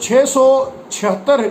676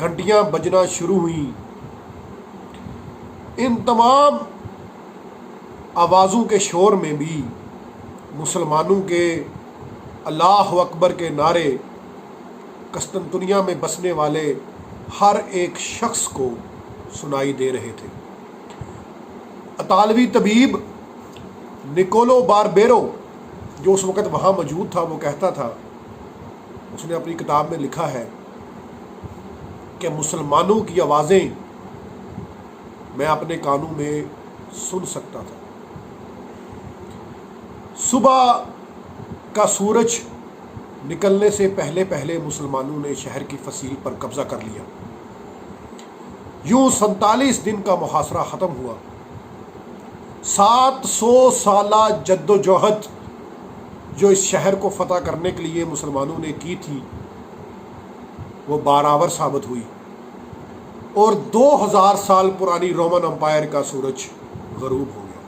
گھنٹیاں بجنا شروع ہوئیں، ان تمام آوازوں کے شور میں بھی مسلمانوں کے اللہ اکبر کے نعرے قسطنطنیہ میں بسنے والے ہر ایک شخص کو سنائی دے رہے تھے۔ اطالوی طبیب نکولو باربیرو جو اس وقت وہاں موجود تھا، وہ کہتا تھا، اس نے اپنی کتاب میں لکھا ہے کہ مسلمانوں کی آوازیں میں اپنے کانوں میں سن سکتا تھا۔ صبح کا سورج نکلنے سے پہلے پہلے مسلمانوں نے شہر کی فصیل پر قبضہ کر لیا۔ یوں 47 دن کا محاصرہ ختم ہوا۔ 700 سالہ جد و جہد جو اس شہر کو فتح کرنے کے لیے مسلمانوں نے کی تھی، وہ بارآور ثابت ہوئی، اور 2000 سال پرانی رومن امپائر کا سورج غروب ہو گیا۔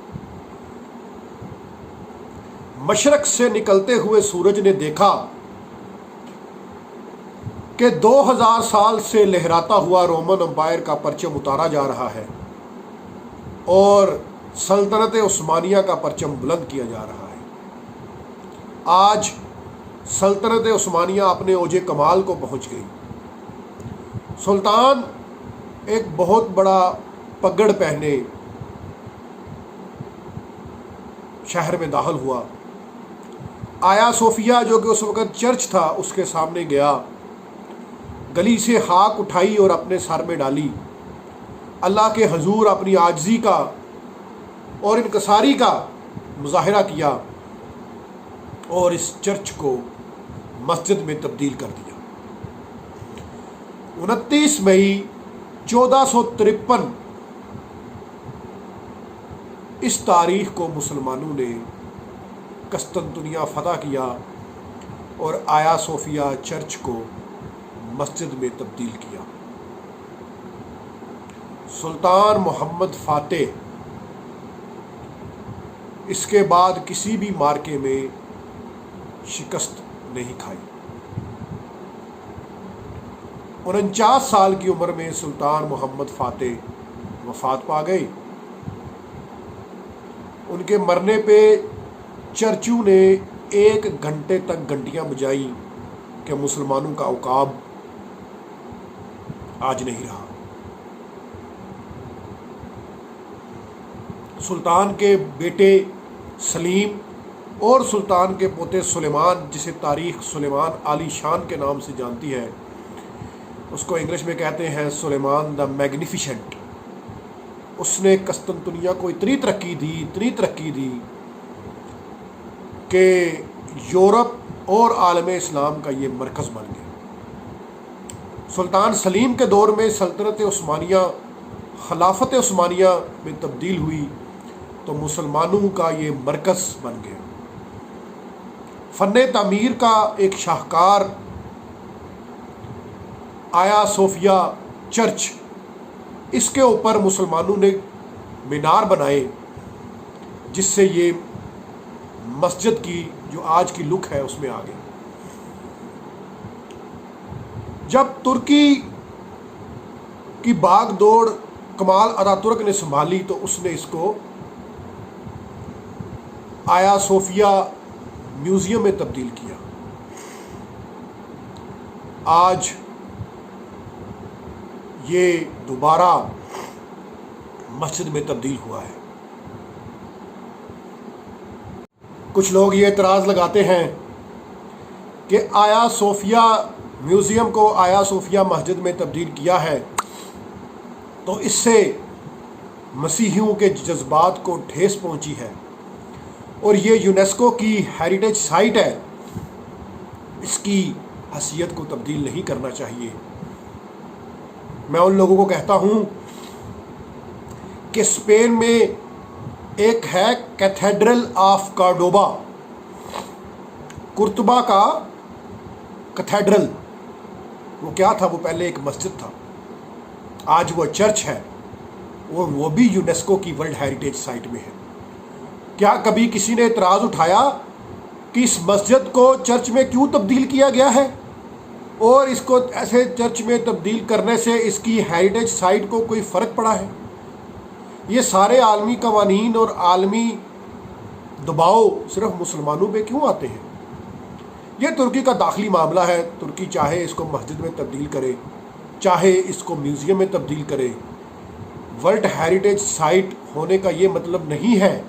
مشرق سے نکلتے ہوئے سورج نے دیکھا کہ 2000 سال سے لہراتا ہوا رومن امپائر کا پرچم اتارا جا رہا ہے اور سلطنت عثمانیہ کا پرچم بلند کیا جا رہا ہے۔ آج سلطنت عثمانیہ اپنے اوج کمال کو پہنچ گئی۔ سلطان ایک بہت بڑا پگڑ پہنے شہر میں داخل ہوا۔ آیا صوفیہ جو کہ اس وقت چرچ تھا، اس کے سامنے گیا، گلی سے خاک اٹھائی اور اپنے سر میں ڈالی، اللہ کے حضور اپنی عاجزی کا اور انکساری کا مظاہرہ کیا اور اس چرچ کو مسجد میں تبدیل کر دیا۔ 29 مئی 1453 اس تاریخ کو مسلمانوں نے قسطنطنیہ فتح کیا اور آیا صوفیہ چرچ کو مسجد میں تبدیل کیا۔ سلطان محمد فاتح اس کے بعد کسی بھی معرکے میں شکست نہیں کھائی۔ 49 سال کی عمر میں سلطان محمد فاتح وفات پا گئے۔ ان کے مرنے پہ چرچوں نے 1 گھنٹے تک گھنٹیاں بجائیں کہ مسلمانوں کا عقاب آج نہیں رہا۔ سلطان کے بیٹے سلیم اور سلطان کے پوتے سلیمان، جسے تاریخ سلیمان عالی شان کے نام سے جانتی ہے، اس کو انگلش میں کہتے ہیں سلیمان دا میگنیفیشنٹ، اس نے قسطنطنیہ کو اتنی ترقی دی کہ یورپ اور عالم اسلام کا یہ مرکز بن گیا۔ سلطان سلیم کے دور میں سلطنت عثمانیہ خلافت عثمانیہ میں تبدیل ہوئی تو مسلمانوں کا یہ مرکز بن گیا۔ فن تعمیر کا ایک شاہکار آیا صوفیہ چرچ، اس کے اوپر مسلمانوں نے مینار بنائے، جس سے یہ مسجد کی جو آج کی لک ہے اس میں آ گیا۔ جب ترکی کی باغ دوڑ کمال اتاتürک نے سنبھالی تو اس نے اس کو آیا صوفیہ میوزیم میں تبدیل کیا۔ آج یہ دوبارہ مسجد میں تبدیل ہوا ہے۔ کچھ لوگ یہ اعتراض لگاتے ہیں کہ آیا صوفیہ میوزیم کو آیا صوفیہ مسجد میں تبدیل کیا ہے تو اس سے مسیحیوں کے جذبات کو ٹھیس پہنچی ہے اور یہ یونیسکو کی ہیریٹیج سائٹ ہے، اس کی حیثیت کو تبدیل نہیں کرنا چاہیے۔ میں ان لوگوں کو کہتا ہوں کہ اسپین میں ایک ہے کیتھیڈرل آف کارڈوبا، قرطبہ کا کیتھیڈرل۔ وہ کیا تھا؟ وہ پہلے ایک مسجد تھا، آج وہ چرچ ہے اور وہ بھی یونیسکو کی ورلڈ ہیریٹیج سائٹ میں ہے۔ کیا کبھی کسی نے اعتراض اٹھایا کہ اس مسجد کو چرچ میں کیوں تبدیل کیا گیا ہے؟ اور اس کو ایسے چرچ میں تبدیل کرنے سے اس کی ہیریٹیج سائٹ کو کوئی فرق پڑا ہے؟ یہ سارے عالمی قوانین اور عالمی دباؤ صرف مسلمانوں پہ کیوں آتے ہیں؟ یہ ترکی کا داخلی معاملہ ہے. ترکی چاہے اس کو مسجد میں تبدیل کرے، چاہے اس کو میوزیم میں تبدیل کرے. ورلڈ ہیریٹیج سائٹ ہونے کا یہ مطلب نہیں ہے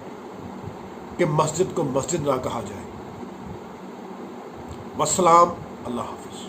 کہ مسجد کو مسجد نہ کہا جائے. والسلام، اللہ حافظ.